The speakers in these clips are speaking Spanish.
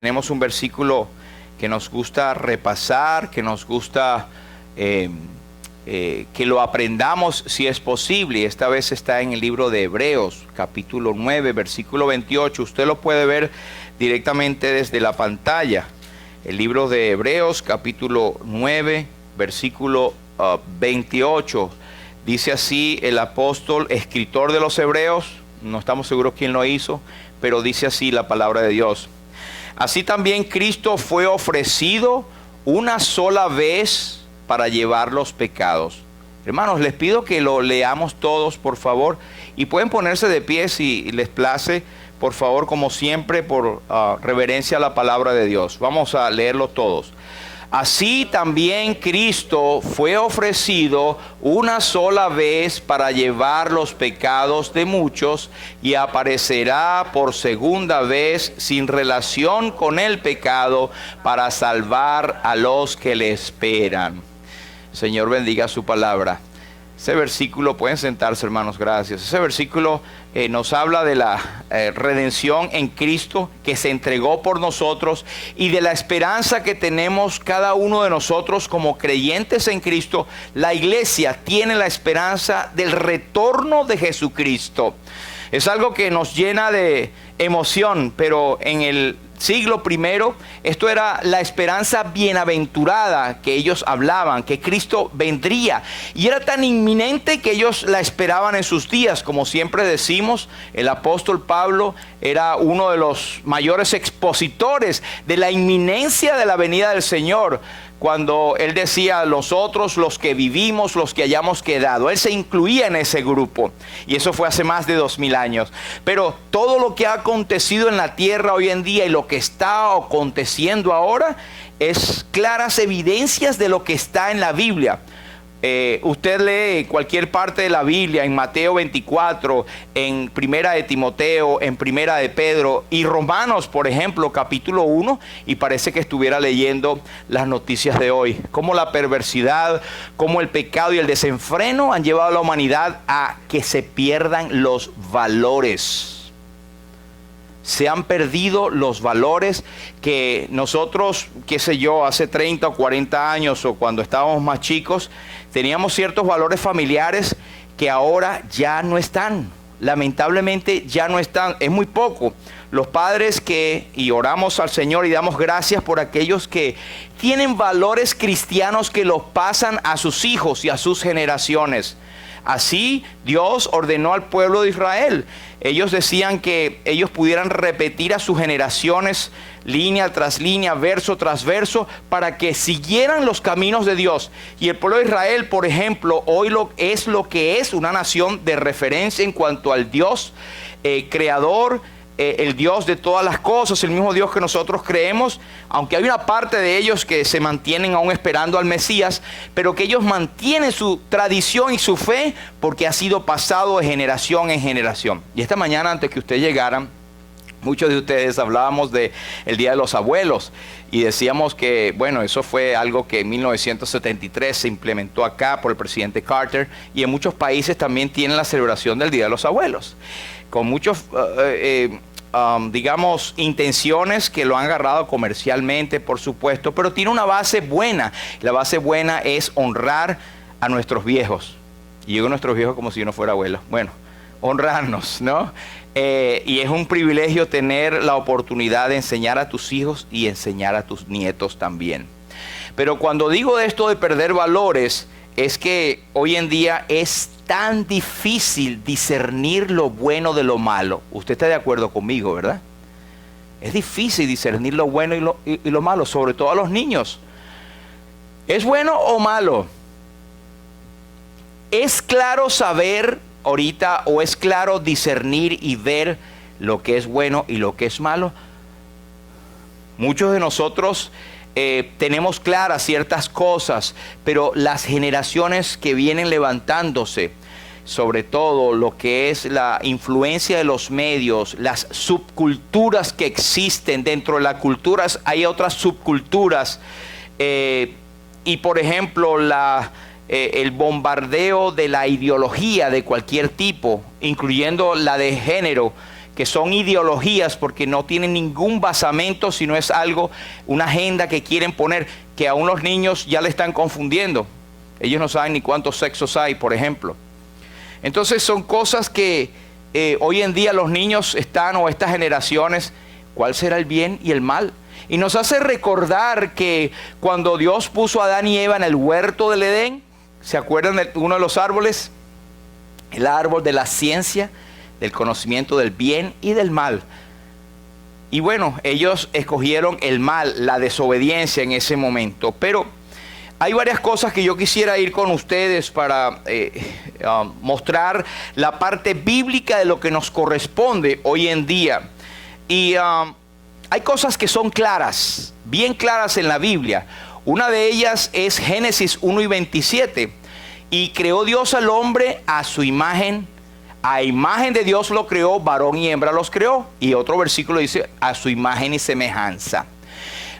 Tenemos un versículo que nos gusta repasar, que nos gusta que lo aprendamos si es posible. Esta vez está en el libro de Hebreos, capítulo 9, versículo 28. Usted lo puede ver directamente desde la pantalla. El libro de Hebreos, capítulo 9, versículo 28. Dice así el apóstol, escritor de los Hebreos, no estamos seguros quién lo hizo, pero dice así la palabra de Dios. Así también Cristo fue ofrecido una sola vez para llevar los pecados. Hermanos, les pido que lo leamos todos, por favor, y pueden ponerse de pie si les place, por favor, como siempre, por reverencia a la palabra de Dios. Vamos a leerlo todos. Así también Cristo fue ofrecido una sola vez para llevar los pecados de muchos y aparecerá por segunda vez sin relación con el pecado para salvar a los que le esperan. Señor, bendiga su palabra. Ese versículo, pueden sentarse, hermanos, gracias. Ese versículo nos habla de la redención en Cristo que se entregó por nosotros y de la esperanza que tenemos cada uno de nosotros como creyentes en Cristo. La iglesia tiene la esperanza del retorno de Jesucristo. Es algo que nos llena de emoción, pero en el siglo primero, esto era la esperanza bienaventurada que ellos hablaban, que Cristo vendría. Y era tan inminente que ellos la esperaban en sus días. Como siempre decimos, el apóstol Pablo era uno de los mayores expositores de la inminencia de la venida del Señor. Cuando él decía, nosotros los que vivimos, los que hayamos quedado, él se incluía en ese grupo. Y eso fue hace más de 2000 años. Pero todo lo que ha acontecido en la tierra hoy en día y lo que está aconteciendo ahora es claras evidencias de lo que está en la Biblia. Usted lee cualquier parte de la Biblia, en Mateo 24, en Primera de Timoteo, en Primera de Pedro y Romanos, por ejemplo, capítulo 1, y parece que estuviera leyendo las noticias de hoy. Cómo la perversidad, cómo el pecado y el desenfreno han llevado a la humanidad a que se pierdan los valores. Se han perdido los valores que nosotros, qué sé yo, hace 30 o 40 años o cuando estábamos más chicos, teníamos ciertos valores familiares que ahora ya no están. Lamentablemente ya no están, es muy poco. Los padres y oramos al Señor y damos gracias por aquellos que tienen valores cristianos que los pasan a sus hijos y a sus generaciones. Así Dios ordenó al pueblo de Israel. Ellos decían que ellos pudieran repetir a sus generaciones línea tras línea, verso tras verso, para que siguieran los caminos de Dios. Y el pueblo de Israel, por ejemplo, hoy es lo que es una nación de referencia en cuanto al Dios creador, el Dios de todas las cosas, el mismo Dios que nosotros creemos, aunque hay una parte de ellos que se mantienen aún esperando al Mesías, pero que ellos mantienen su tradición y su fe porque ha sido pasado de generación en generación. Y esta mañana, antes que ustedes llegaran, muchos de ustedes hablábamos del Día de los Abuelos y decíamos que, bueno, eso fue algo que en 1973 se implementó acá por el presidente Carter, y en muchos países también tienen la celebración del Día de los Abuelos, con muchos, digamos, intenciones que lo han agarrado comercialmente, por supuesto, pero tiene una base buena. La base buena es honrar a nuestros viejos. Y digo nuestros viejos como si yo no fuera abuelo. Bueno, honrarnos, ¿no? Y es un privilegio tener la oportunidad de enseñar a tus hijos y enseñar a tus nietos también. Pero cuando digo esto de perder valores, es que hoy en día es tan difícil discernir lo bueno de lo malo. Usted está de acuerdo conmigo, ¿verdad? Es difícil discernir lo bueno y lo malo, sobre todo a los niños. ¿Es bueno o malo? ¿Es claro saber ahorita o es claro discernir y ver lo que es bueno y lo que es malo? Muchos de nosotros tenemos claras ciertas cosas, pero las generaciones que vienen levantándose, sobre todo lo que es la influencia de los medios, las subculturas que existen dentro de las culturas, hay otras subculturas, y por ejemplo el bombardeo de la ideología de cualquier tipo, incluyendo la de género, que son ideologías porque no tienen ningún basamento, sino es algo, una agenda que quieren poner, que aún los niños ya le están confundiendo. Ellos no saben ni cuántos sexos hay, por ejemplo. Entonces son cosas que hoy en día los niños están, o estas generaciones, ¿cuál será el bien y el mal? Y nos hace recordar que cuando Dios puso a Adán y Eva en el huerto del Edén, ¿se acuerdan de uno de los árboles? El árbol de la ciencia, del conocimiento del bien y del mal. Y bueno, ellos escogieron el mal, la desobediencia en ese momento. Pero hay varias cosas que yo quisiera ir con ustedes para mostrar la parte bíblica de lo que nos corresponde hoy en día. Y hay cosas que son claras, bien claras en la Biblia. Una de ellas es Génesis 1 y 27. Y creó Dios al hombre a su imagen. A imagen de Dios lo creó, varón y hembra los creó. Y otro versículo dice, a su imagen y semejanza.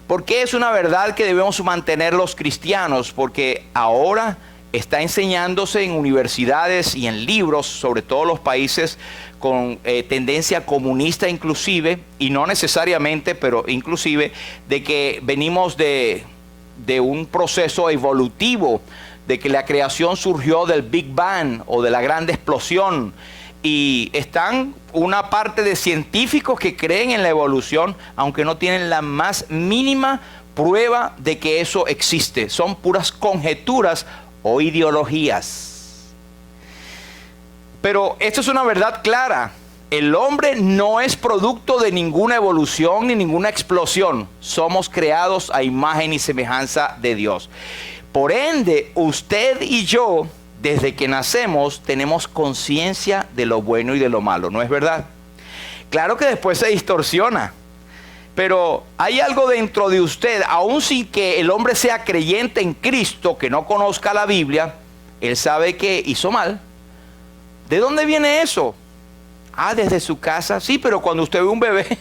Porque es una verdad que debemos mantener los cristianos, porque ahora está enseñándose en universidades y en libros, sobre todo los países con tendencia comunista inclusive, y no necesariamente, pero inclusive, de que venimos de un proceso evolutivo, de que la creación surgió del Big Bang o de la gran explosión. Y están una parte de científicos que creen en la evolución, aunque no tienen la más mínima prueba de que eso existe. Son puras conjeturas o ideologías. Pero esto es una verdad clara. El hombre no es producto de ninguna evolución ni ninguna explosión. Somos creados a imagen y semejanza de Dios. Por ende, usted y yo, desde que nacemos, tenemos conciencia de lo bueno y de lo malo, ¿no es verdad? Claro que después se distorsiona, pero hay algo dentro de usted, aun sin que el hombre sea creyente en Cristo, que no conozca la Biblia, él sabe que hizo mal. ¿De dónde viene eso? Desde su casa. Sí, pero cuando usted ve un bebé,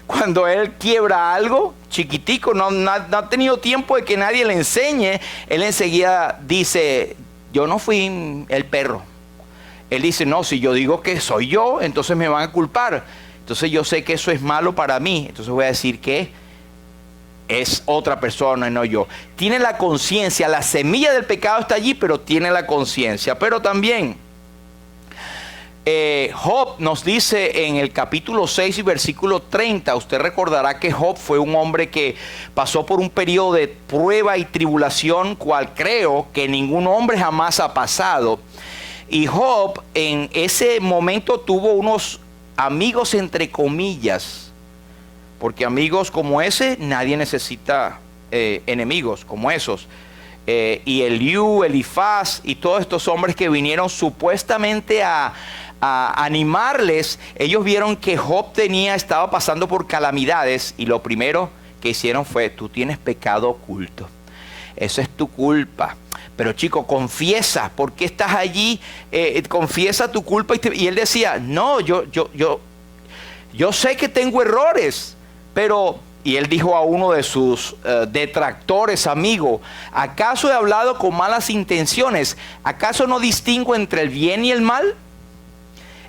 cuando él quiebra algo chiquitico, no ha tenido tiempo de que nadie le enseñe, él enseguida dice, yo no fui el perro. Él dice, no, si yo digo que soy yo, entonces me van a culpar. Entonces yo sé que eso es malo para mí, entonces voy a decir que es otra persona y no yo. Tiene la conciencia, la semilla del pecado está allí, pero tiene la conciencia. Pero también Job nos dice en el capítulo 6 y versículo 30, usted recordará que Job fue un hombre que pasó por un periodo de prueba y tribulación, cual creo que ningún hombre jamás ha pasado. Y Job en ese momento tuvo unos amigos entre comillas, porque amigos como ese nadie necesita enemigos como esos. Y Eliú, Elifaz y todos estos hombres que vinieron supuestamente a animarles, ellos vieron que Job estaba pasando por calamidades, y lo primero que hicieron fue, tú tienes pecado oculto, eso es tu culpa, pero chico, confiesa, ¿por qué estás allí? Confiesa tu culpa. Y él decía, no, yo sé que tengo errores, pero... Y él dijo a uno de sus detractores, amigo, ¿acaso he hablado con malas intenciones? ¿Acaso no distingo entre el bien y el mal?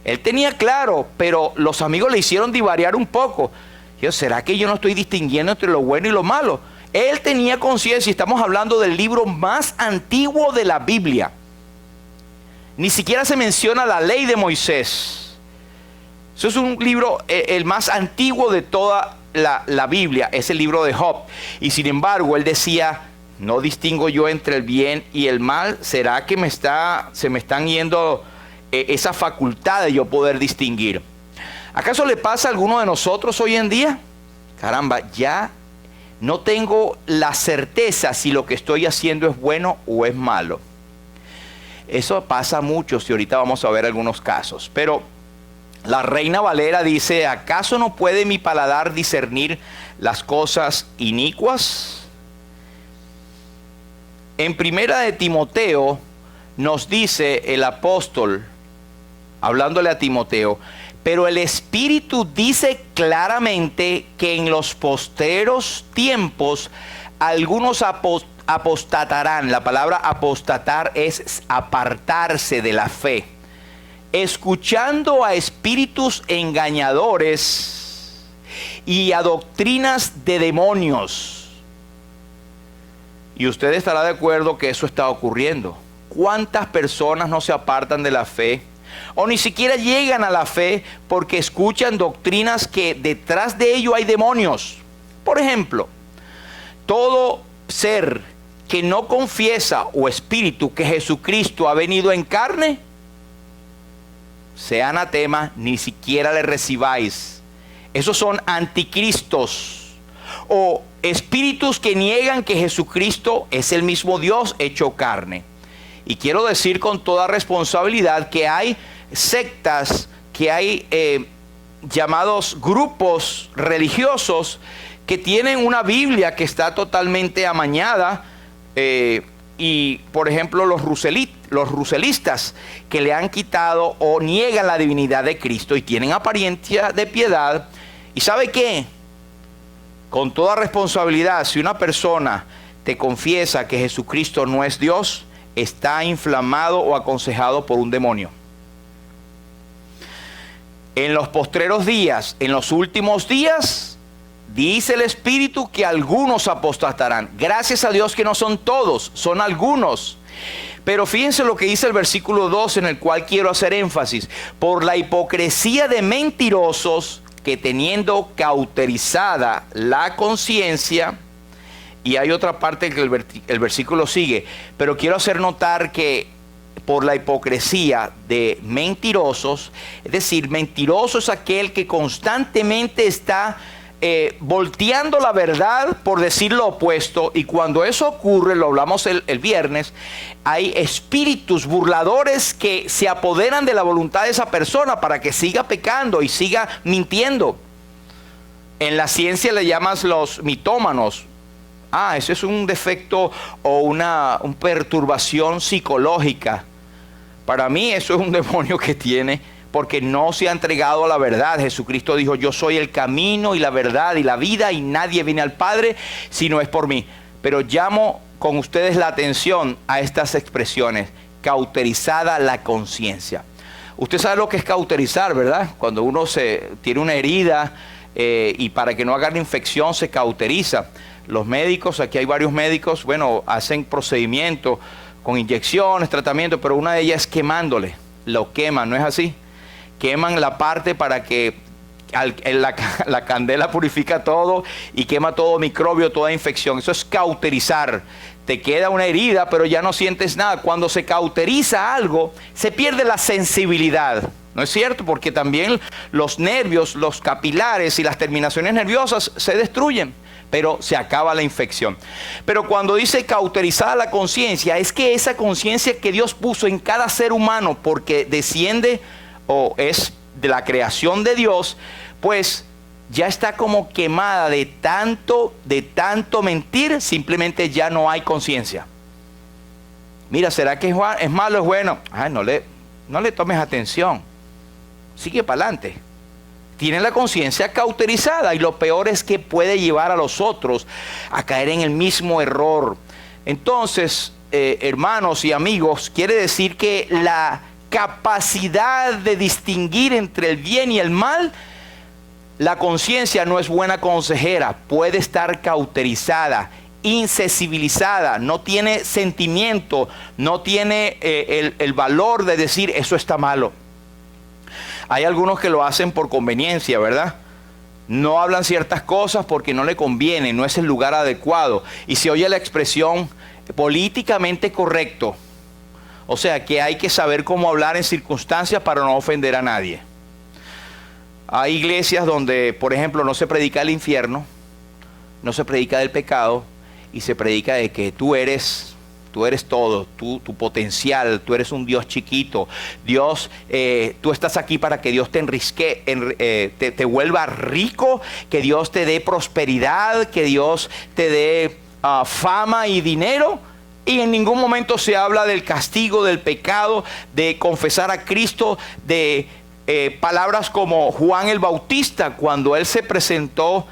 Él tenía claro, pero los amigos le hicieron divariar un poco. ¿Será que yo no estoy distinguiendo entre lo bueno y lo malo? Él tenía conciencia, y estamos hablando del libro más antiguo de la Biblia. Ni siquiera se menciona la ley de Moisés. Eso es un libro, el más antiguo de toda la Biblia, es el libro de Job. Y sin embargo, él decía, no distingo yo entre el bien y el mal. ¿Será que se me están yendo esa facultad de yo poder distinguir? ¿Acaso le pasa a alguno de nosotros hoy en día? Caramba, ya no tengo la certeza si lo que estoy haciendo es bueno o es malo. Eso pasa mucho, y ahorita vamos a ver algunos casos. Pero la Reina Valera dice, ¿acaso no puede mi paladar discernir las cosas inicuas? En primera de Timoteo nos dice el apóstol, hablándole a Timoteo, pero el Espíritu dice claramente que en los posteros tiempos algunos apostatarán. La palabra apostatar es apartarse de la fe. escuchando a espíritus engañadores y a doctrinas de demonios. Y usted estará de acuerdo que eso está ocurriendo. ¿Cuántas personas no se apartan de la fe o ni siquiera llegan a la fe porque escuchan doctrinas que detrás de ello hay demonios? Por ejemplo, todo ser que no confiesa o espíritu que Jesucristo ha venido en carne, sea anatema, ni siquiera le recibáis. Esos son anticristos o espíritus que niegan que Jesucristo es el mismo Dios hecho carne. Y quiero decir con toda responsabilidad que hay sectas, que hay llamados grupos religiosos que tienen una Biblia que está totalmente amañada, y por ejemplo los ruselistas que le han quitado o niegan la divinidad de Cristo y tienen apariencia de piedad. ¿Y sabe qué? Con toda responsabilidad, si una persona te confiesa que Jesucristo no es Dios, está inflamado o aconsejado por un demonio. En los postreros días, en los últimos días, dice el Espíritu que algunos apostatarán. Gracias a Dios que no son todos, son algunos. Pero fíjense lo que dice el versículo 2, en el cual quiero hacer énfasis. Por la hipocresía de mentirosos que, teniendo cauterizada la conciencia, y hay otra parte que el versículo sigue, pero quiero hacer notar que por la hipocresía de mentirosos, es decir, mentiroso es aquel que constantemente está volteando la verdad por decir lo opuesto, y cuando eso ocurre, lo hablamos el viernes, hay espíritus burladores que se apoderan de la voluntad de esa persona para que siga pecando y siga mintiendo. En la ciencia le llamas los mitómanos. Ese es un defecto o una perturbación psicológica. Para mí eso es un demonio que tiene, porque no se ha entregado a la verdad. Jesucristo dijo: yo soy el camino y la verdad y la vida, y nadie viene al Padre si no es por mí. Pero llamo con ustedes la atención a estas expresiones: cauterizada la conciencia. Usted sabe lo que es cauterizar, ¿verdad? Cuando uno tiene una herida y para que no haga la infección se cauteriza. Los médicos, aquí hay varios médicos, hacen procedimientos con inyecciones, tratamientos, pero una de ellas es quemándole. Lo queman, ¿no es así? Queman la parte para que la candela purifica todo y quema todo microbio, toda infección. Eso es cauterizar. Te queda una herida, pero ya no sientes nada. Cuando se cauteriza algo, se pierde la sensibilidad. ¿No es cierto? Porque también los nervios, los capilares y las terminaciones nerviosas se destruyen, pero se acaba la infección. Pero cuando dice cauterizada la conciencia, es que esa conciencia que Dios puso en cada ser humano, porque desciende o es de la creación de Dios, pues ya está como quemada de tanto mentir, simplemente ya no hay conciencia. Mira, ¿será que es malo, es bueno? No le tomes atención. Sigue para adelante. Tiene la conciencia cauterizada, y lo peor es que puede llevar a los otros a caer en el mismo error. Entonces, hermanos y amigos, quiere decir que la capacidad de distinguir entre el bien y el mal, la conciencia no es buena consejera, puede estar cauterizada, insensibilizada, no tiene sentimiento, no tiene el valor de decir eso está malo. Hay algunos que lo hacen por conveniencia, ¿verdad? No hablan ciertas cosas porque no le conviene, no es el lugar adecuado. Y se oye la expresión políticamente correcto. O sea, que hay que saber cómo hablar en circunstancias para no ofender a nadie. Hay iglesias donde, por ejemplo, no se predica el infierno, no se predica del pecado, y se predica de que tú eres todo, tu potencial, tú eres un Dios chiquito. Dios, tú estás aquí para que Dios te vuelva rico, que Dios te dé prosperidad, que Dios te dé fama y dinero. Y en ningún momento se habla del castigo, del pecado, de confesar a Cristo, de palabras como Juan el Bautista, cuando él se presentó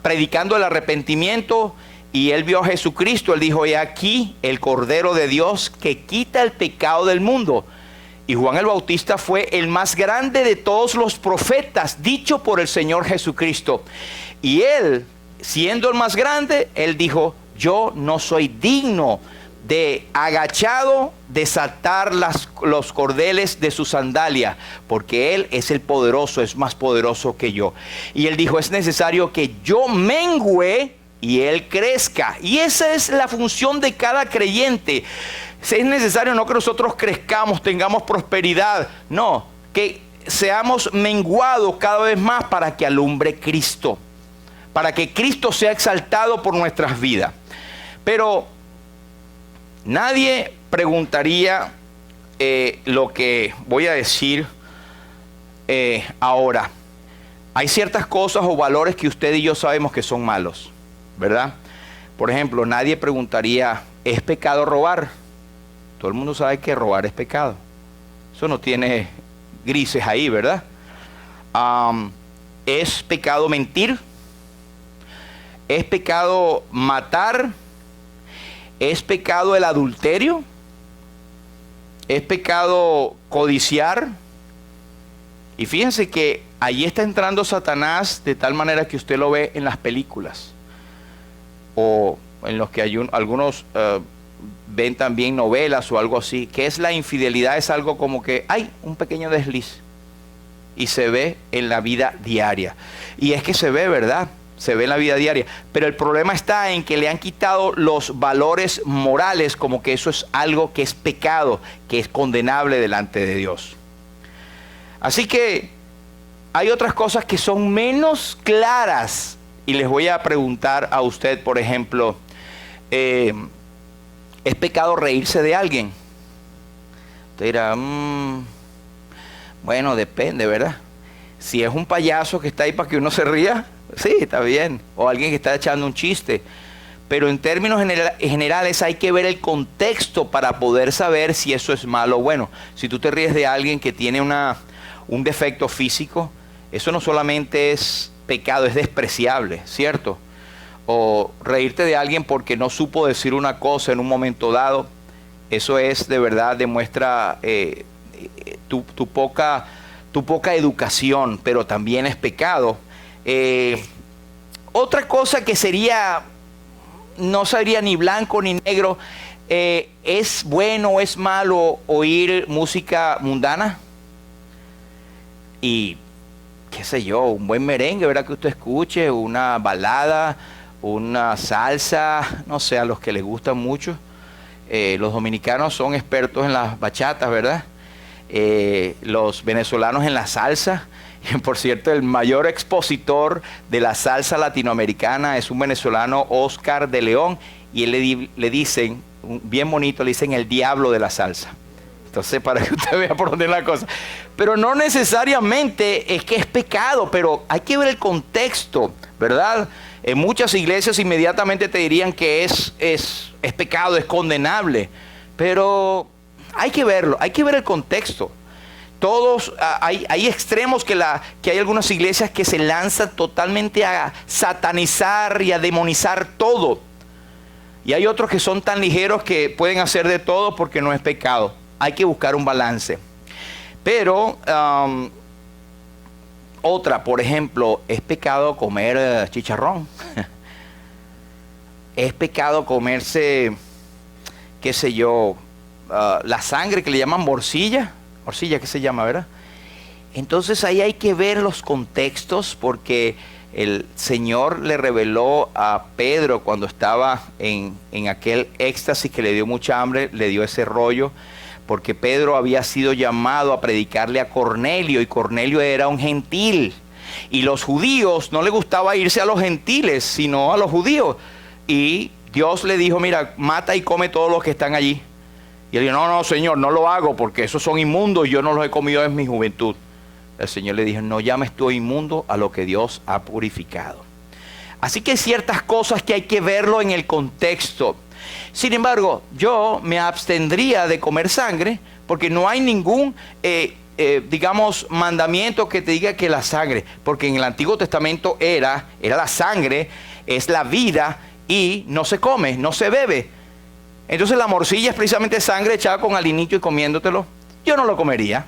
predicando el arrepentimiento, y él vio a Jesucristo. Él dijo: he aquí el Cordero de Dios que quita el pecado del mundo. Y Juan el Bautista fue el más grande de todos los profetas, dicho por el Señor Jesucristo. Y él, siendo el más grande, él dijo, yo no soy digno de agachado desatar los cordeles de su sandalia, porque él es el poderoso, es más poderoso que yo. Y él dijo, es necesario que yo mengüe y él crezca. Y esa es la función de cada creyente. Es necesario no que nosotros crezcamos, tengamos prosperidad, no, que seamos menguados cada vez más para que alumbre Cristo, para que Cristo sea exaltado por nuestras vidas. Pero nadie preguntaría lo que voy a decir ahora. Hay ciertas cosas o valores que usted y yo sabemos que son malos, ¿verdad? Por ejemplo, nadie preguntaría, ¿es pecado robar? Todo el mundo sabe que robar es pecado. Eso no tiene grises ahí, ¿verdad? ¿Es pecado mentir? ¿Es pecado matar? ¿Es pecado el adulterio? ¿Es pecado codiciar? Y fíjense que allí está entrando Satanás de tal manera que usted lo ve en las películas. O en los que hay algunos ven también novelas o algo así. ¿Qué es la infidelidad? Es algo como que hay un pequeño desliz. Y se ve en la vida diaria. Y es que se ve, ¿verdad? Se ve en la vida diaria. Pero el problema está en que le han quitado los valores morales, como que eso es algo que es pecado, que es condenable delante de Dios. Así que hay otras cosas que son menos claras. Y les voy a preguntar a usted, por ejemplo, ¿es pecado reírse de alguien? Usted dirá, bueno, depende, ¿verdad? Si es un payaso que está ahí para que uno se ría, sí, está bien. O alguien que está echando un chiste. Pero en términos generales hay que ver el contexto para poder saber si eso es malo o bueno. Si tú te ríes de alguien que tiene un defecto físico, eso no solamente es pecado, es despreciable, ¿cierto? O reírte de alguien porque no supo decir una cosa en un momento dado, eso es de verdad, demuestra tu poca educación, pero también es pecado. Otra cosa que no sería ni blanco ni negro, ¿es bueno o es malo oír música mundana? Y qué sé yo, un buen merengue, ¿verdad? Que usted escuche, una balada, una salsa, no sé, a los que les gustan mucho. Los dominicanos son expertos en las bachatas, ¿verdad? Los venezolanos en la salsa. Por cierto, el mayor expositor de la salsa latinoamericana es un venezolano, Oscar de León, y él le dicen, bien bonito, le dicen el diablo de la salsa. Entonces, para que usted vea por dónde es la cosa. Pero no necesariamente es que es pecado, pero hay que ver el contexto, ¿verdad? En muchas iglesias inmediatamente te dirían que es pecado, es condenable. Pero hay que verlo, hay que ver el contexto. Hay extremos que hay algunas iglesias que se lanzan totalmente a satanizar y a demonizar todo. Y hay otros que son tan ligeros que pueden hacer de todo porque no es pecado. Hay que buscar un balance. Pero otra, por ejemplo, ¿es pecado comer chicharrón? ¿Es pecado comerse, qué sé yo, la sangre que le llaman morcilla? Morcilla, ¿qué se llama, verdad? Entonces ahí hay que ver los contextos, porque el Señor le reveló a Pedro cuando estaba en aquel éxtasis que le dio mucha hambre, le dio ese rollo, porque Pedro había sido llamado a predicarle a Cornelio, y Cornelio era un gentil, y los judíos no le gustaba irse a los gentiles, sino a los judíos, y Dios le dijo, mira, mata y come todos los que están allí. Y él dijo, no, Señor, no lo hago, porque esos son inmundos y yo no los he comido en mi juventud. El Señor le dijo, no llames tú inmundo a lo que Dios ha purificado. Así que hay ciertas cosas que hay que verlo en el contexto. Sin embargo, yo me abstendría de comer sangre, porque no hay ningún, digamos, mandamiento que te diga que la sangre, porque en el Antiguo Testamento era la sangre, es la vida, y no se come, no se bebe. Entonces la morcilla es precisamente sangre echada con aliñito y comiéndotelo. yo no lo comería.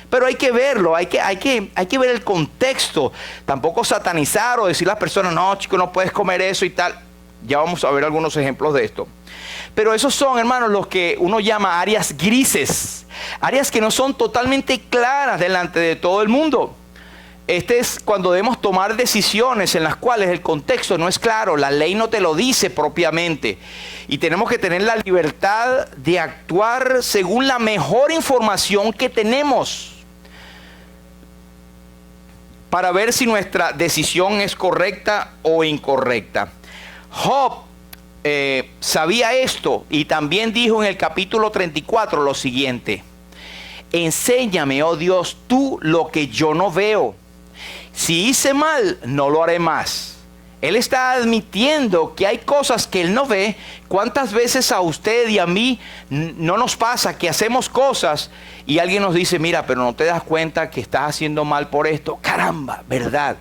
Pero hay que verlo, hay que ver el contexto. Tampoco satanizar o decir a las personas, no, chico, no puedes comer eso y tal. Ya vamos a ver algunos ejemplos de esto. Pero esos son, hermanos, los que uno llama áreas grises. Áreas que no son totalmente claras delante de todo el mundo. Este es cuando debemos tomar decisiones en las cuales el contexto no es claro, la ley no te lo dice propiamente. Y tenemos que tener la libertad de actuar según la mejor información que tenemos, para ver si nuestra decisión es correcta o incorrecta. Job sabía esto y también dijo en el capítulo 34 lo siguiente: enséñame, oh Dios, tú lo que yo no veo. Si hice mal, no lo haré más. Él está admitiendo que hay cosas que él no ve. ¿Cuántas veces a usted y a mí no nos pasa que hacemos cosas y alguien nos dice, mira, pero no te das cuenta que estás haciendo mal por esto? Caramba, ¿verdad?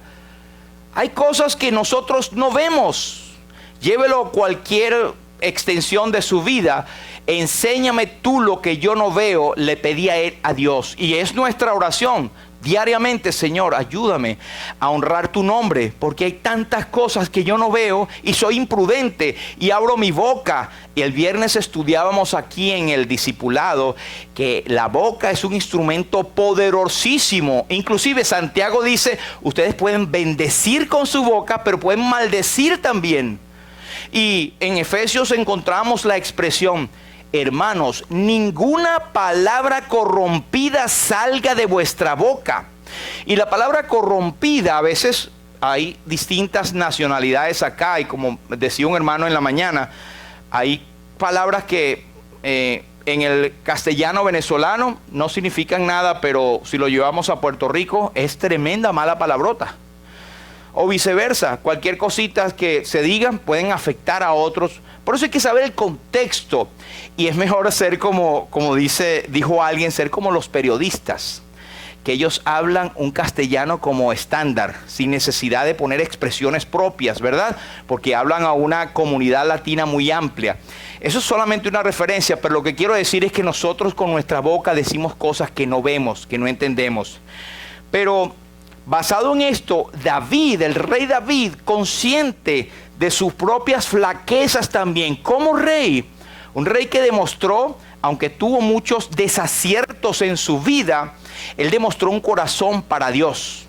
Hay cosas que nosotros no vemos. Llévelo cualquier extensión de su vida. Enséñame tú lo que yo no veo, le pedí a él, a Dios. Y es nuestra oración diariamente: Señor, ayúdame a honrar tu nombre, porque hay tantas cosas que yo no veo y soy imprudente y abro mi boca. Y el viernes estudiábamos aquí en el discipulado que la boca es un instrumento poderosísimo. Inclusive Santiago dice, ustedes pueden bendecir con su boca, pero pueden maldecir también. Y en Efesios encontramos la expresión: hermanos, ninguna palabra corrompida salga de vuestra boca. Y la palabra corrompida, a veces hay distintas nacionalidades acá, y como decía un hermano en la mañana, hay palabras que en el castellano venezolano no significan nada, pero si lo llevamos a Puerto Rico es tremenda mala palabrota. O viceversa, cualquier cosita que se digan pueden afectar a otros. Por eso hay que saber el contexto. Y es mejor ser como dijo alguien, ser como los periodistas, que ellos hablan un castellano como estándar, sin necesidad de poner expresiones propias, ¿verdad? Porque hablan a una comunidad latina muy amplia. Eso es solamente una referencia, pero lo que quiero decir es que nosotros con nuestra boca decimos cosas que no vemos, que no entendemos. Pero basado en esto, David, el rey David, consciente de sus propias flaquezas también, como rey, un rey que demostró, aunque tuvo muchos desaciertos en su vida, él demostró un corazón para Dios.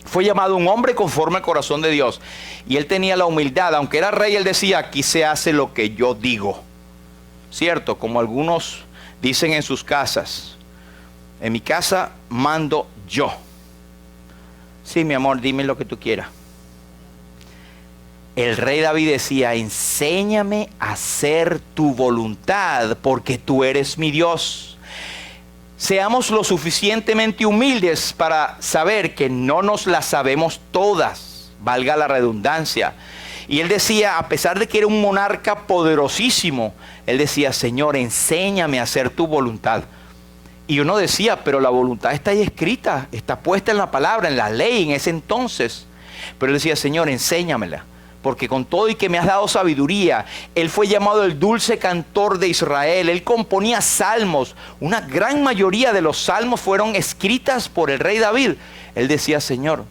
Fue llamado un hombre conforme al corazón de Dios. Y él tenía la humildad, aunque era rey, él decía, aquí se hace lo que yo digo. Cierto, como algunos dicen en sus casas, en mi casa mando yo. Sí, mi amor, dime lo que tú quieras. El rey David decía, enséñame a hacer tu voluntad, porque tú eres mi Dios. Seamos lo suficientemente humildes para saber que no nos las sabemos todas, valga la redundancia. Y él decía, a pesar de que era un monarca poderosísimo, él decía, Señor, enséñame a hacer tu voluntad. Y uno decía, pero la voluntad está ahí escrita, está puesta en la palabra, en la ley, en ese entonces. Pero él decía, Señor, enséñamela, porque con todo y que me has dado sabiduría. Él fue llamado el dulce cantor de Israel, él componía salmos. Una gran mayoría de los salmos fueron escritas por el rey David. Él decía, Señor,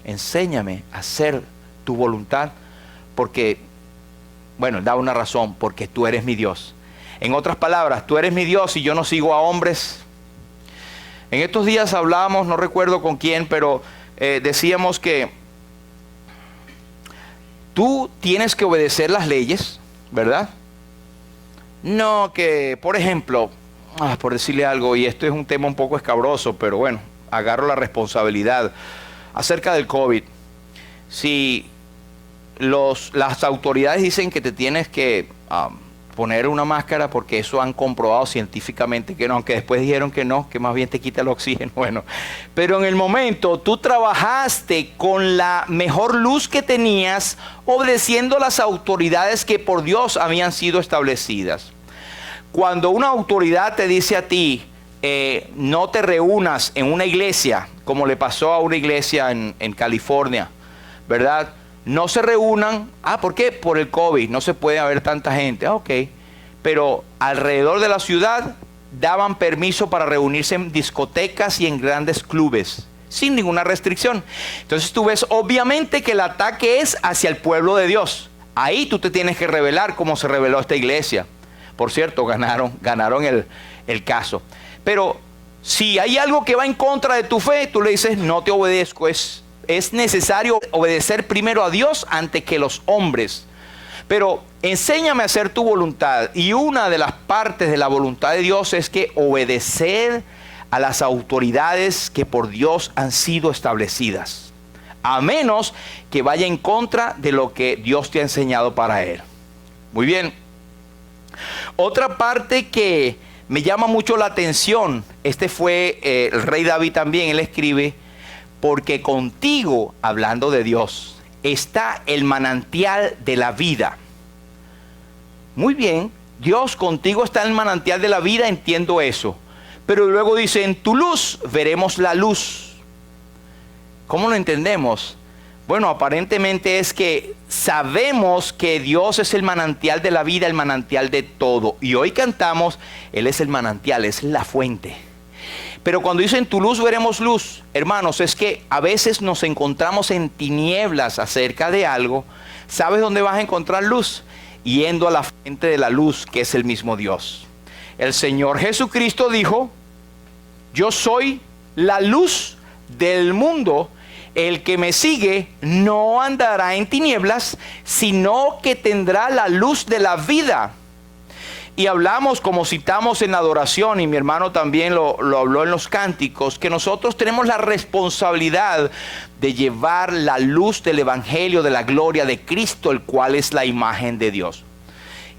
enséñame a hacer tu voluntad, porque, bueno, da una razón, porque tú eres mi Dios. En otras palabras, tú eres mi Dios y yo no sigo a hombres. En estos días hablábamos, no recuerdo con quién, pero decíamos que tú tienes que obedecer las leyes, ¿verdad? No que, por ejemplo, por decirle algo, y esto es un tema un poco escabroso, pero bueno, agarro la responsabilidad, acerca del COVID. Si las autoridades dicen que te tienes que poner una máscara porque eso han comprobado científicamente que no, aunque después dijeron que no, que más bien te quita el oxígeno, bueno, pero en el momento tú trabajaste con la mejor luz que tenías, obedeciendo las autoridades que por Dios habían sido establecidas. Cuando una autoridad te dice a ti, no te reúnas en una iglesia, como le pasó a una iglesia en California, ¿verdad? No se reúnan. ¿Por qué? Por el COVID, no se puede haber tanta gente. Ok, pero alrededor de la ciudad daban permiso para reunirse en discotecas y en grandes clubes, sin ninguna restricción. Entonces tú ves obviamente que el ataque es hacia el pueblo de Dios. Ahí tú te tienes que revelar como se reveló esta iglesia. Por cierto, ganaron el caso. Pero si hay algo que va en contra de tu fe, tú le dices, no te obedezco. Es necesario obedecer primero a Dios antes que los hombres. Pero enséñame a hacer tu voluntad. Y una de las partes de la voluntad de Dios es que obedecer a las autoridades que por Dios han sido establecidas, a menos que vaya en contra de lo que Dios te ha enseñado para él. Muy bien. Otra parte que me llama mucho la atención, fue el rey David también, él escribe, porque contigo, hablando de Dios, está el manantial de la vida. Muy bien, Dios, contigo está el manantial de la vida, entiendo eso. Pero luego dice, en tu luz veremos la luz. ¿Cómo lo entendemos? Bueno, aparentemente es que sabemos que Dios es el manantial de la vida, el manantial de todo. Y hoy cantamos, Él es el manantial, es la fuente. Pero cuando dice en tu luz veremos luz, hermanos, es que a veces nos encontramos en tinieblas acerca de algo. ¿Sabes dónde vas a encontrar luz? Yendo a la fuente de la luz, que es el mismo Dios. El Señor Jesucristo dijo, yo soy la luz del mundo. El que me sigue no andará en tinieblas, sino que tendrá la luz de la vida. Y hablamos, como citamos en adoración, y mi hermano también lo habló en los cánticos, que nosotros tenemos la responsabilidad de llevar la luz del evangelio de la gloria de Cristo, el cual es la imagen de Dios.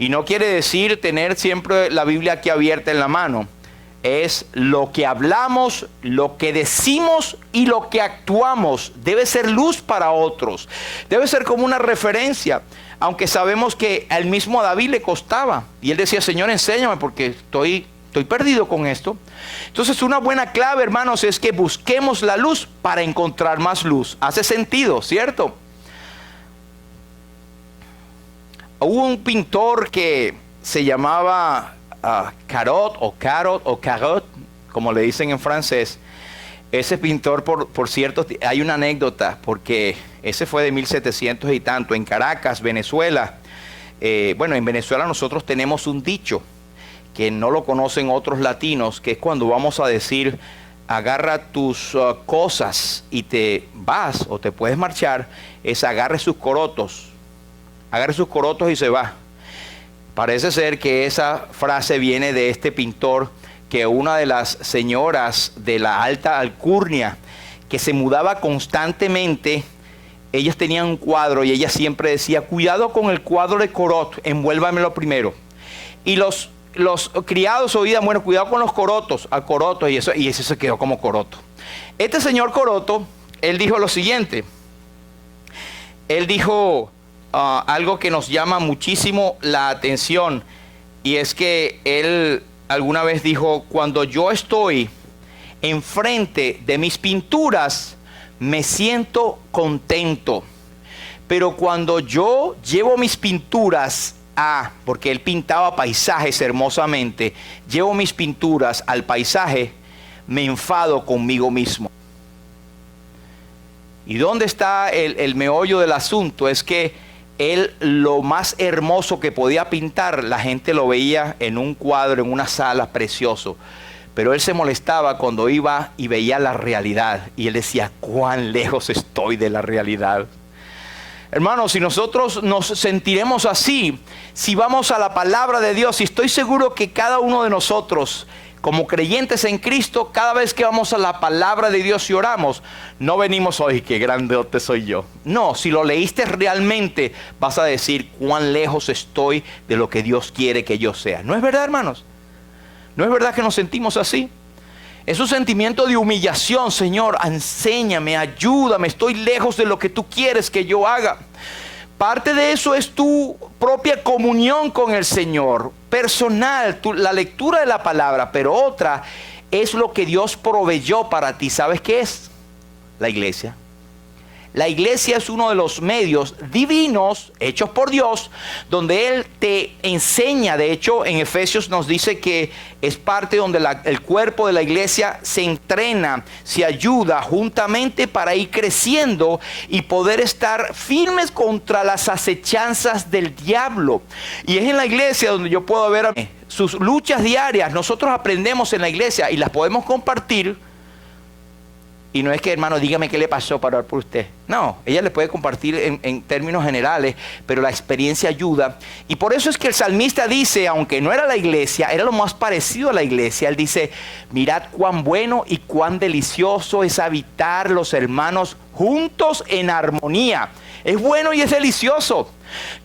Y no quiere decir tener siempre la Biblia aquí abierta en la mano. Es lo que hablamos, lo que decimos y lo que actuamos. Debe ser luz para otros. Debe ser como una referencia. Aunque sabemos que al mismo David le costaba. Y él decía, Señor, enséñame porque estoy perdido con esto. Entonces una buena clave, hermanos, es que busquemos la luz para encontrar más luz. Hace sentido, ¿cierto? Hubo un pintor que se llamaba Carot, como le dicen en francés. Ese pintor, por cierto, hay una anécdota, porque ese fue de 1700 y tanto, en Caracas, Venezuela. En Venezuela nosotros tenemos un dicho, que no lo conocen otros latinos, que es cuando vamos a decir, agarra tus cosas y te vas o te puedes marchar, es agarre sus corotos y se va. Parece ser que esa frase viene de este pintor, que una de las señoras de la alta alcurnia, que se mudaba constantemente, ellas tenían un cuadro y ella siempre decía, cuidado con el cuadro de Corot, envuélvamelo primero. Y los criados oían, bueno, cuidado con los corotos, al coroto, y ese se quedó como Coroto. Este señor Coroto, él dijo lo siguiente, él dijo algo que nos llama muchísimo la atención, y es que él alguna vez dijo, cuando yo estoy enfrente de mis pinturas, me siento contento, pero cuando yo llevo mis pinturas porque él pintaba paisajes hermosamente, llevo mis pinturas al paisaje, me enfado conmigo mismo. ¿Y dónde está el meollo del asunto? Es que él, lo más hermoso que podía pintar, la gente lo veía en un cuadro, en una sala, precioso. Pero él se molestaba cuando iba y veía la realidad. Y él decía, ¿cuán lejos estoy de la realidad? Hermanos, si nosotros nos sentiremos así, si vamos a la palabra de Dios, y estoy seguro que cada uno de nosotros, como creyentes en Cristo, cada vez que vamos a la palabra de Dios y oramos, no venimos hoy, qué grandote soy yo. No, si lo leíste realmente, vas a decir cuán lejos estoy de lo que Dios quiere que yo sea. ¿No es verdad, hermanos? ¿No es verdad que nos sentimos así? Es un sentimiento de humillación. Señor, enséñame, ayúdame, estoy lejos de lo que tú quieres que yo haga. Parte de eso es tu propia comunión con el Señor, personal, la lectura de la palabra, pero otra es lo que Dios proveyó para ti. ¿Sabes qué es? La iglesia. La iglesia es uno de los medios divinos hechos por Dios, donde Él te enseña. De hecho, en Efesios nos dice que es parte donde el cuerpo de la iglesia se entrena, se ayuda juntamente para ir creciendo y poder estar firmes contra las acechanzas del diablo. Y es en la iglesia donde yo puedo ver sus luchas diarias. Nosotros aprendemos en la iglesia y las podemos compartir. Y no es que, hermano, dígame qué le pasó para orar por usted. No, ella le puede compartir en términos generales, pero la experiencia ayuda. Y por eso es que el salmista dice, aunque no era la iglesia, era lo más parecido a la iglesia. Él dice, mirad cuán bueno y cuán delicioso es habitar los hermanos juntos en armonía. Es bueno y es delicioso.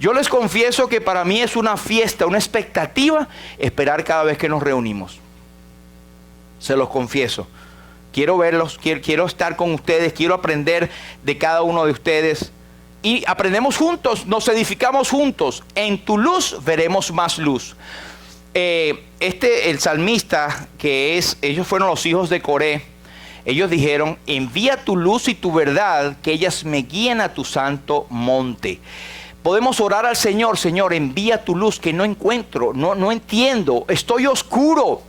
Yo les confieso que para mí es una fiesta, una expectativa, esperar cada vez que nos reunimos. Se los confieso. Quiero verlos, quiero estar con ustedes, quiero aprender de cada uno de ustedes. Y aprendemos juntos, nos edificamos juntos. En tu luz veremos más luz. El salmista, ellos fueron los hijos de Coré. Ellos dijeron, envía tu luz y tu verdad, que ellas me guíen a tu santo monte. Podemos orar al Señor, Señor, envía tu luz que no encuentro, no entiendo, estoy oscuro.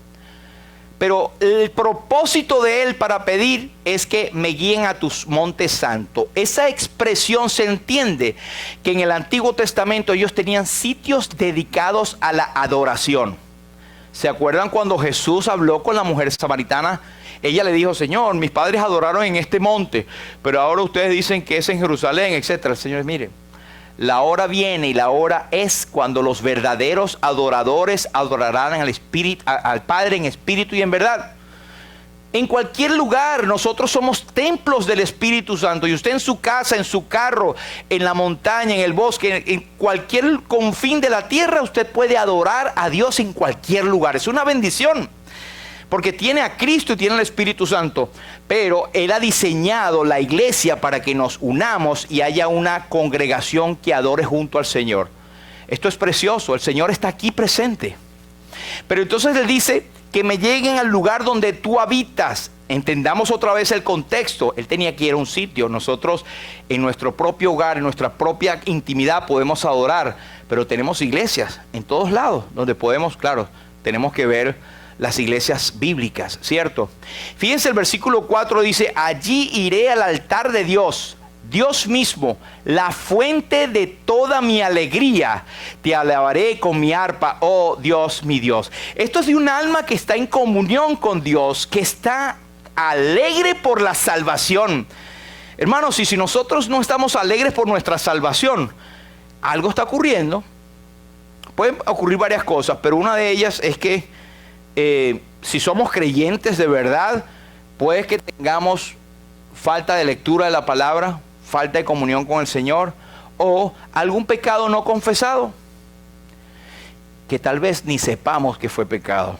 Pero el propósito de Él para pedir es que me guíen a tus montes santos. Esa expresión se entiende que en el Antiguo Testamento ellos tenían sitios dedicados a la adoración. ¿Se acuerdan cuando Jesús habló con la mujer samaritana? Ella le dijo, Señor, mis padres adoraron en este monte, pero ahora ustedes dicen que es en Jerusalén, etc. El Señor, mire, la hora viene y la hora es cuando los verdaderos adoradores adorarán al Padre en espíritu y en verdad. En cualquier lugar nosotros somos templos del Espíritu Santo. Y usted en su casa, en su carro, en la montaña, en el bosque, en cualquier confín de la tierra, usted puede adorar a Dios en cualquier lugar. Es una bendición. Porque tiene a Cristo y tiene al Espíritu Santo. Pero Él ha diseñado la iglesia para que nos unamos y haya una congregación que adore junto al Señor. Esto es precioso. El Señor está aquí presente. Pero entonces Él dice que me lleguen al lugar donde tú habitas. Entendamos otra vez el contexto. Él tenía que ir a un sitio. Nosotros en nuestro propio hogar, en nuestra propia intimidad podemos adorar. Pero tenemos iglesias en todos lados donde podemos, claro, tenemos que ver las iglesias bíblicas, ¿cierto? Fíjense, el versículo 4 dice, allí iré al altar de Dios, Dios mismo, la fuente de toda mi alegría, te alabaré con mi arpa, oh Dios, mi Dios. Esto es de un alma que está en comunión con Dios, que está alegre por la salvación. Hermanos, y si nosotros no estamos alegres por nuestra salvación, algo está ocurriendo. Pueden ocurrir varias cosas, pero una de ellas es que si somos creyentes de verdad, puede que tengamos falta de lectura de la palabra, falta de comunión con el Señor o algún pecado no confesado, que tal vez ni sepamos que fue pecado.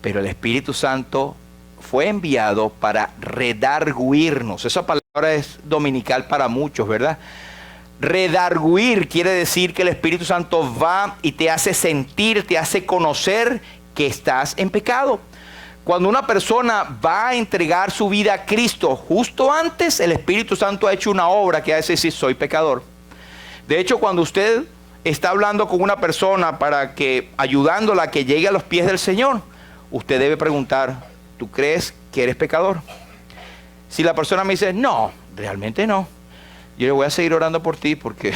Pero el Espíritu Santo fue enviado para redarguirnos. Esa palabra es dominical para muchos, ¿verdad? Redarguir quiere decir que el Espíritu Santo va y te hace sentir, te hace conocer que estás en pecado. Cuando una persona va a entregar su vida a Cristo, justo antes el Espíritu Santo ha hecho una obra que hace decir, soy pecador. De hecho, cuando usted está hablando con una persona ayudándola a que llegue a los pies del Señor, usted debe preguntar, ¿tú crees que eres pecador? Si la persona me dice, no, realmente no, yo le voy a seguir orando por ti porque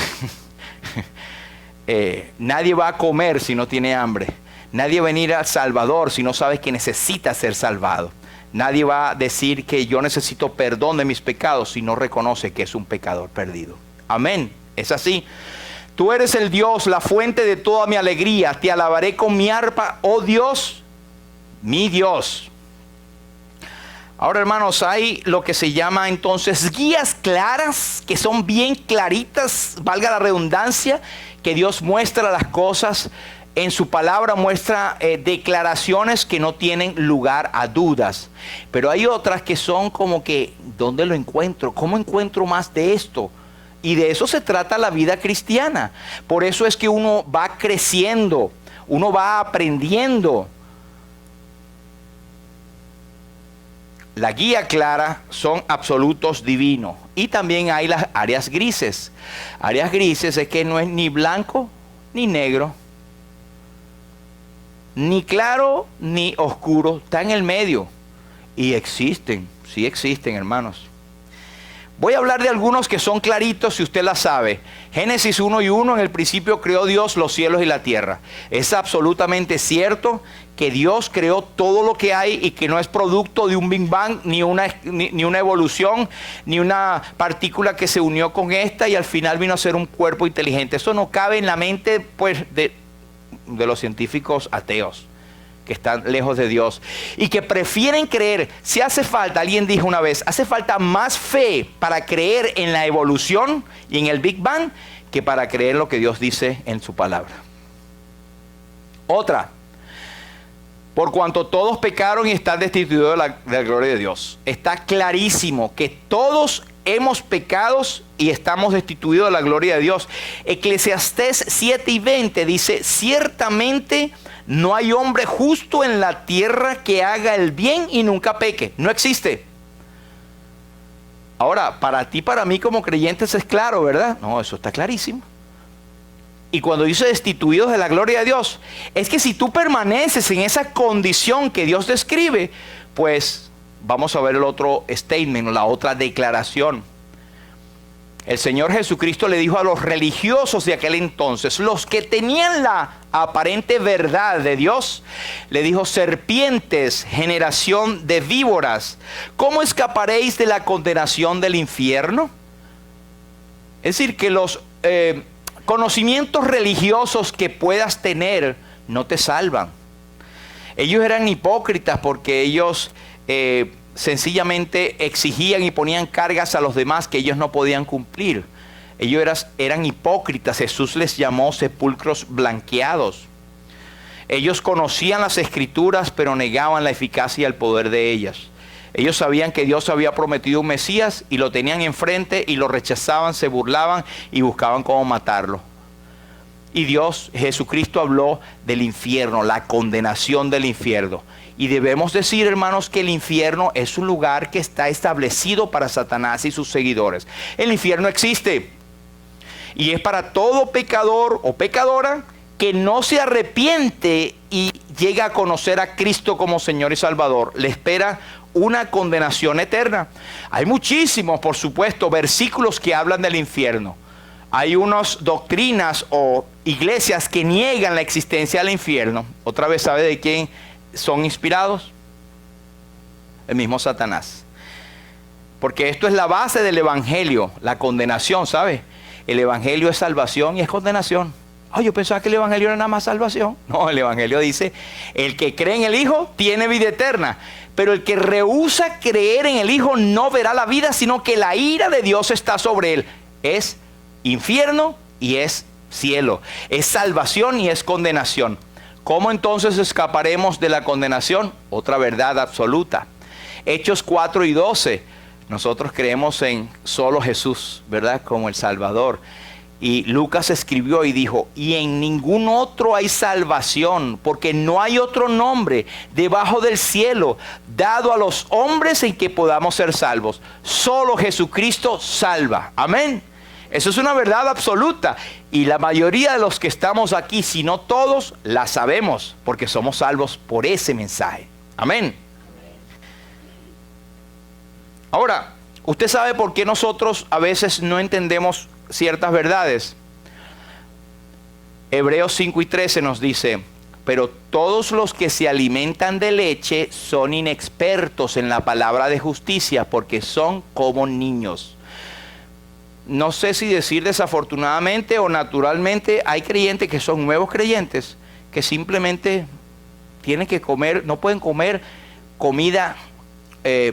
nadie va a comer si no tiene hambre. Nadie va a venir al Salvador si no sabes que necesita ser salvado. Nadie va a decir que yo necesito perdón de mis pecados si no reconoce que es un pecador perdido. Amén. Es así. Tú eres el Dios, la fuente de toda mi alegría. Te alabaré con mi arpa, oh Dios, mi Dios. Ahora, hermanos, hay lo que se llama entonces guías claras, que son bien claritas, valga la redundancia, que Dios muestra las cosas. En su palabra muestra declaraciones que no tienen lugar a dudas. Pero hay otras que son como que, ¿dónde lo encuentro? ¿Cómo encuentro más de esto? Y de eso se trata la vida cristiana. Por eso es que uno va creciendo, uno va aprendiendo. la guía clara son absolutos divinos. Y también hay las áreas grises. Áreas grises es que no es ni blanco ni negro, ni claro ni oscuro, está en el medio. Y existen, sí existen, hermanos. Voy a hablar de algunos que son claritos si usted las sabe. Génesis 1:1, en el principio creó Dios los cielos y la tierra. Es absolutamente cierto que Dios creó todo lo que hay y que no es producto de un Big Bang, ni una evolución, ni una partícula que se unió con esta y al final vino a ser un cuerpo inteligente. Eso no cabe en la mente, pues, de los científicos ateos, que están lejos de Dios y que prefieren creer. Si hace falta, alguien dijo una vez, hace falta más fe para creer en la evolución y en el Big Bang que para creer lo que Dios dice en su palabra. Otra, por cuanto todos pecaron y están destituidos de la gloria de Dios. Está clarísimo que todos hemos pecado y estamos destituidos de la gloria de Dios. Eclesiastés 7:20 dice, ciertamente no hay hombre justo en la tierra que haga el bien y nunca peque. No existe. Ahora, para ti, para mí como creyentes es claro, ¿verdad? No, eso está clarísimo. Y cuando dice destituidos de la gloria de Dios, es que si tú permaneces en esa condición que Dios describe, pues vamos a ver el otro statement, la otra declaración. El Señor Jesucristo le dijo a los religiosos de aquel entonces, los que tenían la aparente verdad de Dios, le dijo, serpientes, generación de víboras, ¿cómo escaparéis de la condenación del infierno? Es decir, que los conocimientos religiosos que puedas tener no te salvan. Ellos eran hipócritas porque ellos sencillamente exigían y ponían cargas a los demás que ellos no podían cumplir. Ellos eran hipócritas. Jesús les llamó sepulcros blanqueados. Ellos conocían las escrituras, pero negaban la eficacia y el poder de ellas. Ellos sabían que Dios había prometido un Mesías y lo tenían enfrente y lo rechazaban, se burlaban y buscaban cómo matarlo. Y Dios, Jesucristo, habló del infierno, la condenación del infierno. Y debemos decir, hermanos, que el infierno es un lugar que está establecido para Satanás y sus seguidores. El infierno existe. Y es para todo pecador o pecadora que no se arrepiente y llega a conocer a Cristo como Señor y Salvador. Le espera una condenación eterna. Hay muchísimos, por supuesto, versículos que hablan del infierno. Hay unas doctrinas o iglesias que niegan la existencia del infierno. Otra vez, ¿sabe de quién son inspirados? El mismo Satanás. Porque esto es la base del evangelio, la condenación, ¿sabe? El evangelio es salvación y es condenación. Yo pensaba que el evangelio era nada más salvación. No, el evangelio dice, el que cree en el Hijo tiene vida eterna. Pero el que rehúsa creer en el Hijo no verá la vida, sino que la ira de Dios está sobre él. Es infierno y es cielo. Es salvación y es condenación. ¿Cómo entonces escaparemos de la condenación? Otra verdad absoluta. Hechos 4:12. Nosotros creemos en solo Jesús, ¿verdad? Como el Salvador. Y Lucas escribió y dijo, y en ningún otro hay salvación, porque no hay otro nombre debajo del cielo dado a los hombres en que podamos ser salvos. Solo Jesucristo salva. Amén. Eso es una verdad absoluta. Y la mayoría de los que estamos aquí, si no todos, la sabemos, porque somos salvos por ese mensaje. Amén. Ahora, usted sabe por qué nosotros a veces no entendemos ciertas verdades. Hebreos 5:13 nos dice, pero todos los que se alimentan de leche son inexpertos en la palabra de justicia, porque son como niños. No sé si decir desafortunadamente o naturalmente, hay creyentes que son nuevos creyentes, que simplemente tienen que comer, no pueden comer comida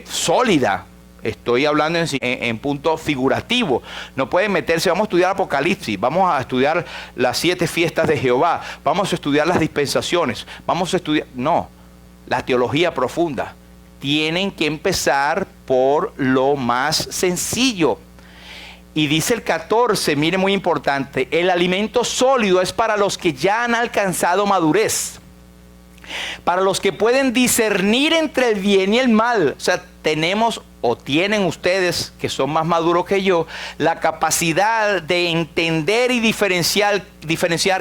sólida. Estoy hablando en punto figurativo. No pueden meterse, vamos a estudiar Apocalipsis, vamos a estudiar las 7 fiestas de Jehová, vamos a estudiar las dispensaciones, vamos a estudiar, no, la teología profunda. Tienen que empezar por lo más sencillo. Y dice el 14, mire, muy importante, el alimento sólido es para los que ya han alcanzado madurez. Para los que pueden discernir entre el bien y el mal. O sea, tenemos o tienen ustedes, que son más maduros que yo, la capacidad de entender y diferenciar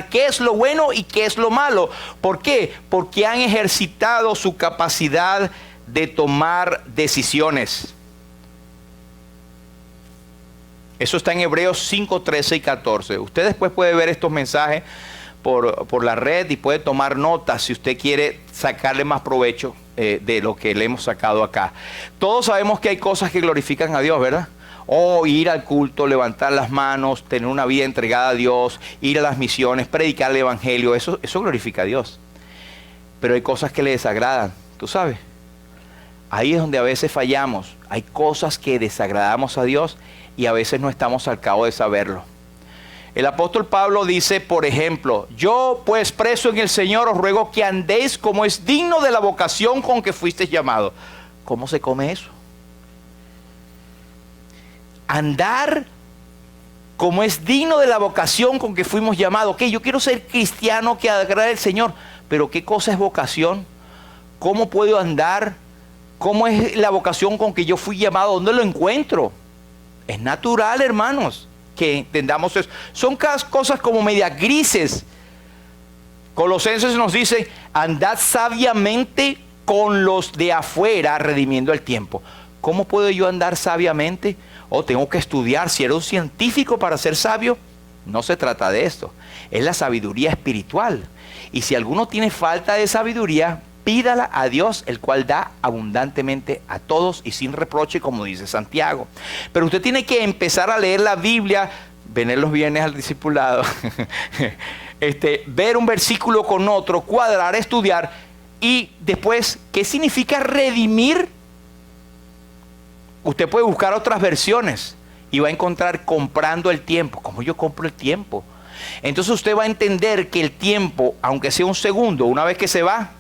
qué es lo bueno y qué es lo malo. ¿Por qué? Porque han ejercitado su capacidad de tomar decisiones. Eso está en Hebreos 5, 13 y 14. Usted después puede ver estos mensajes por la red y puede tomar notas si usted quiere sacarle más provecho de lo que le hemos sacado acá. Todos sabemos que hay cosas que glorifican a Dios, ¿verdad? Ir al culto, levantar las manos, tener una vida entregada a Dios, ir a las misiones, predicar el evangelio, eso glorifica a Dios. Pero hay cosas que le desagradan, tú sabes. Ahí es donde a veces fallamos. Hay cosas que desagradamos a Dios y a veces no estamos al cabo de saberlo. El apóstol Pablo dice, por ejemplo, yo pues preso en el Señor os ruego que andéis como es digno de la vocación con que fuisteis llamados. ¿Cómo se come eso? Andar como es digno de la vocación con que fuimos llamados. Ok, yo quiero ser cristiano que agrade al Señor, pero ¿qué cosa es vocación? ¿Cómo puedo andar? ¿Cómo es la vocación con que yo fui llamado? ¿Dónde lo encuentro? Es natural, hermanos, que entendamos eso. Son cosas como medias grises. Colosenses nos dice, andad sabiamente con los de afuera, redimiendo el tiempo. ¿Cómo puedo yo andar sabiamente? Tengo que estudiar. Si eres un científico para ser sabio, no se trata de esto. Es la sabiduría espiritual. Y si alguno tiene falta de sabiduría, pídala a Dios, el cual da abundantemente a todos y sin reproche, como dice Santiago. Pero usted tiene que empezar a leer la Biblia, venir los viernes al discipulado, ver un versículo con otro, cuadrar, estudiar, y después, ¿qué significa redimir? Usted puede buscar otras versiones y va a encontrar comprando el tiempo. ¿Cómo yo compro el tiempo? Entonces usted va a entender que el tiempo, aunque sea un segundo, una vez que se va,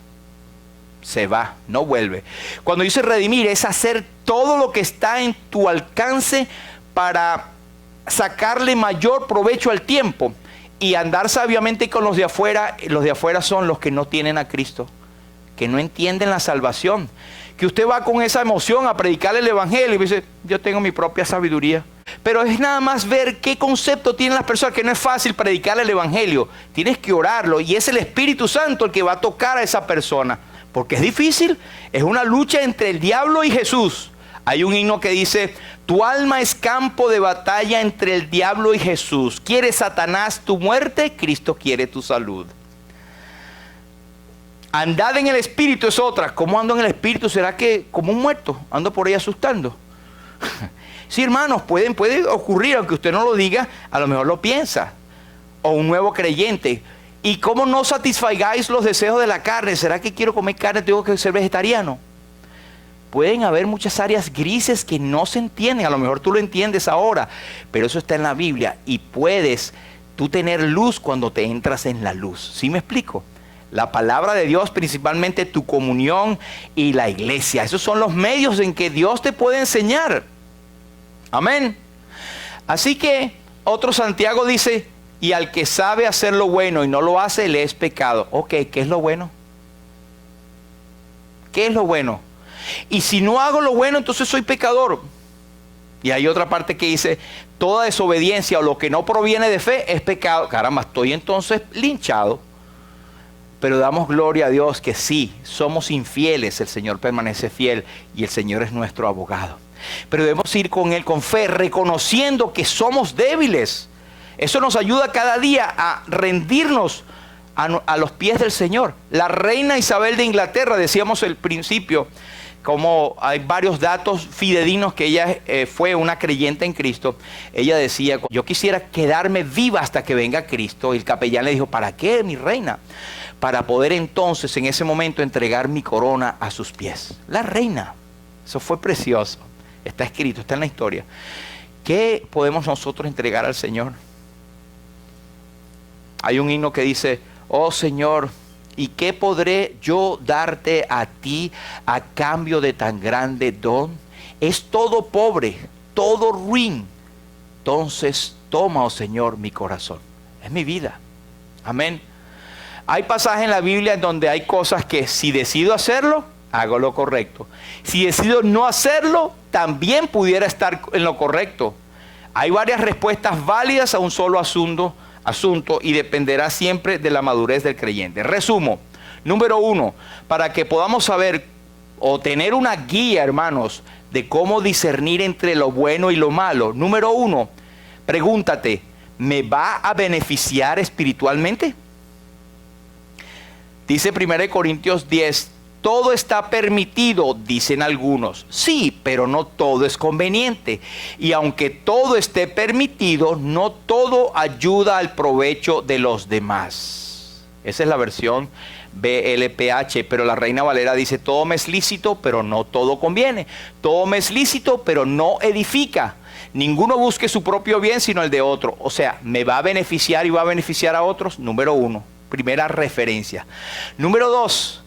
no vuelve. Cuando dice redimir, es hacer todo lo que está en tu alcance para sacarle mayor provecho al tiempo y andar sabiamente con los de afuera. Los de afuera son los que no tienen a Cristo, que no entienden la salvación. Que usted va con esa emoción a predicarle el evangelio y dice, yo tengo mi propia sabiduría. Pero es nada más ver qué concepto tienen las personas, que no es fácil predicarle el evangelio. Tienes que orarlo y es el Espíritu Santo el que va a tocar a esa persona. Porque es difícil, es una lucha entre el diablo y Jesús. Hay un himno que dice, tu alma es campo de batalla entre el diablo y Jesús. ¿Quiere Satanás tu muerte? Cristo quiere tu salud. Andad en el Espíritu es otra. ¿Cómo ando en el Espíritu? ¿Será que como un muerto ando por ahí asustando? Sí, hermanos, puede ocurrir, aunque usted no lo diga, a lo mejor lo piensa. O un nuevo creyente. ¿Y cómo no satisfagáis los deseos de la carne? ¿Será que quiero comer carne, tengo que ser vegetariano? Pueden haber muchas áreas grises que no se entienden. A lo mejor tú lo entiendes ahora, pero eso está en la Biblia. Y puedes tú tener luz cuando te entras en la luz. ¿Sí me explico? La palabra de Dios, principalmente tu comunión y la iglesia. Esos son los medios en que Dios te puede enseñar. Amén. Así que otro Santiago dice, y al que sabe hacer lo bueno y no lo hace, le es pecado. Ok, ¿qué es lo bueno? ¿Qué es lo bueno? Y si no hago lo bueno, entonces soy pecador. Y hay otra parte que dice, toda desobediencia o lo que no proviene de fe es pecado. Caramba, estoy entonces linchado. Pero damos gloria a Dios que sí, somos infieles, el Señor permanece fiel y el Señor es nuestro abogado. Pero debemos ir con Él con fe, reconociendo que somos débiles. Eso nos ayuda cada día a rendirnos a los pies del Señor. La reina Isabel de Inglaterra, decíamos al principio, como hay varios datos fidedignos que ella fue una creyente en Cristo. Ella decía, yo quisiera quedarme viva hasta que venga Cristo. Y el capellán le dijo, ¿para qué, mi reina? Para poder entonces en ese momento entregar mi corona a sus pies. La reina. Eso fue precioso. Está escrito, está en la historia. ¿Qué podemos nosotros entregar al Señor? Hay un himno que dice, oh Señor, ¿y qué podré yo darte a ti a cambio de tan grande don? Es todo pobre, todo ruin. Entonces toma, oh Señor, mi corazón. Es mi vida. Amén. Hay pasajes en la Biblia en donde hay cosas que si decido hacerlo, hago lo correcto. Si decido no hacerlo, también pudiera estar en lo correcto. Hay varias respuestas válidas a un solo asunto y dependerá siempre de la madurez del creyente. Resumo. Número 1, para que podamos saber o tener una guía, hermanos, de cómo discernir entre lo bueno y lo malo. Número 1, pregúntate, ¿me va a beneficiar espiritualmente? Dice 1 Corintios 10, todo está permitido, dicen algunos. Sí, pero no todo es conveniente. Y aunque todo esté permitido, no todo ayuda al provecho de los demás. Esa es la versión BLPH, pero la Reina Valera dice, todo me es lícito, pero no todo conviene. Todo me es lícito, pero no edifica. Ninguno busque su propio bien, sino el de otro. O sea, ¿me va a beneficiar y va a beneficiar a otros? Número 1, primera referencia. Número 2,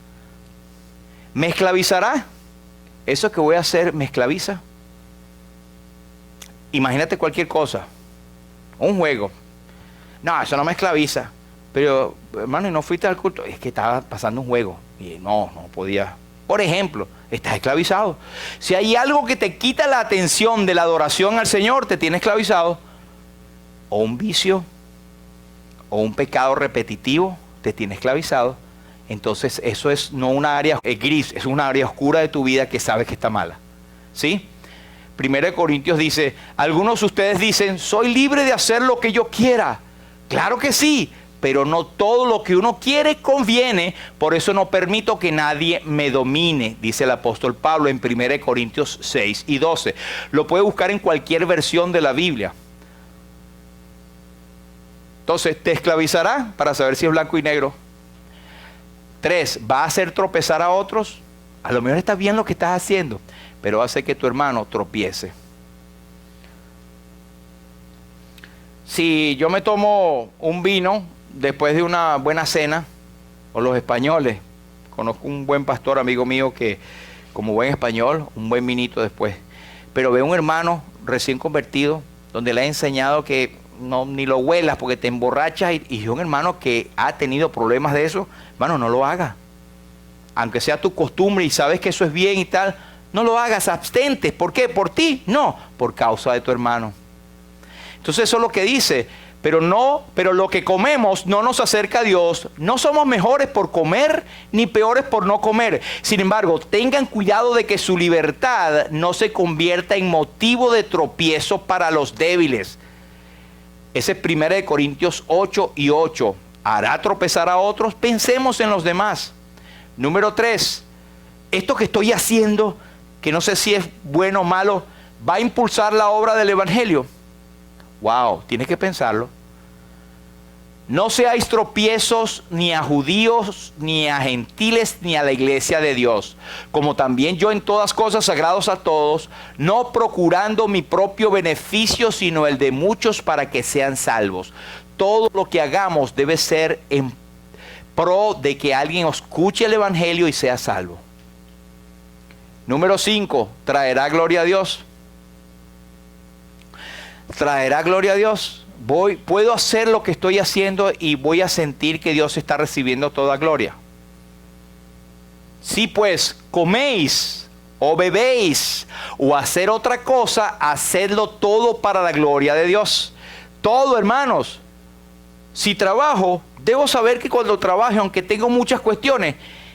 ¿me esclavizará? ¿Eso que voy a hacer me esclaviza? Imagínate cualquier cosa. Un juego. No, eso no me esclaviza. Pero, hermano, ¿y no fuiste al culto? Es que estaba pasando un juego. Y no podía. Por ejemplo, estás esclavizado. Si hay algo que te quita la atención de la adoración al Señor, te tiene esclavizado. O un vicio, o un pecado repetitivo, te tiene esclavizado. Entonces eso es no una área gris, es una área oscura de tu vida que sabes que está mala. ¿Sí? 1 Corintios dice, algunos de ustedes dicen, soy libre de hacer lo que yo quiera. Claro que sí, pero no todo lo que uno quiere conviene, por eso no permito que nadie me domine, dice el apóstol Pablo en 1 Corintios 6 y 12. Lo puede buscar en cualquier versión de la Biblia. Entonces, ¿te esclavizará? Para saber si es blanco y negro. 3, ¿va a hacer tropezar a otros? A lo mejor está bien lo que estás haciendo, pero hace que tu hermano tropiece. Si yo me tomo un vino después de una buena cena, o los españoles, conozco un buen pastor amigo mío que como buen español, un buen vinito después, pero veo un hermano recién convertido donde le ha enseñado que no, ni lo huelas porque te emborrachas y un hermano que ha tenido problemas de eso, hermano, no lo hagas. Aunque sea tu costumbre y sabes que eso es bien y tal, no lo hagas, abstente. ¿Por qué? ¿Por ti? No, por causa de tu hermano. Entonces eso es lo que dice, pero lo que comemos no nos acerca a Dios. No somos mejores por comer ni peores por no comer. Sin embargo, tengan cuidado de que su libertad no se convierta en motivo de tropiezo para los débiles. Ese es 1 Corintios 8 y 8. ¿Hará tropezar a otros? Pensemos en los demás. Número 3. Esto que estoy haciendo, que no sé si es bueno o malo, ¿va a impulsar la obra del Evangelio? Wow, tienes que pensarlo. No seáis tropiezos ni a judíos, ni a gentiles, ni a la iglesia de Dios, como también yo en todas cosas sagrados a todos, no procurando mi propio beneficio, sino el de muchos para que sean salvos. Todo lo que hagamos debe ser en pro de que alguien escuche el evangelio y sea salvo. Número 5, ¿traerá gloria a Dios? ¿Traerá gloria a Dios? Puedo hacer lo que estoy haciendo y voy a sentir que Dios está recibiendo toda gloria. Si pues coméis o bebéis o hacer otra cosa, hacedlo todo para la gloria de Dios. Todo, hermanos. Si trabajo, debo saber que cuando trabaje, aunque tengo muchas cuestiones,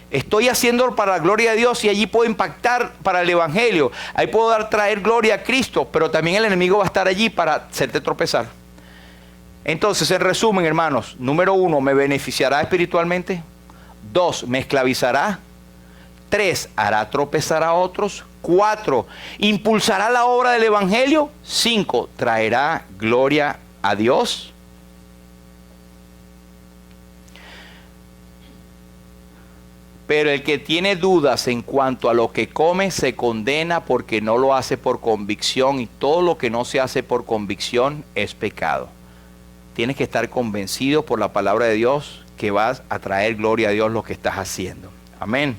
estoy haciendo para la gloria de Dios y allí puedo impactar para el evangelio. Ahí puedo traer gloria a Cristo, pero también el enemigo va a estar allí para hacerte tropezar. Entonces, en resumen, hermanos, número 1, ¿me beneficiará espiritualmente? 2, ¿me esclavizará? 3, ¿hará tropezar a otros? 4, ¿impulsará la obra del evangelio? 5, ¿traerá gloria a Dios? Pero el que tiene dudas en cuanto a lo que come se condena porque no lo hace por convicción, y todo lo que no se hace por convicción es pecado. Tienes que estar convencido por la palabra de Dios que vas a traer gloria a Dios lo que estás haciendo. Amén.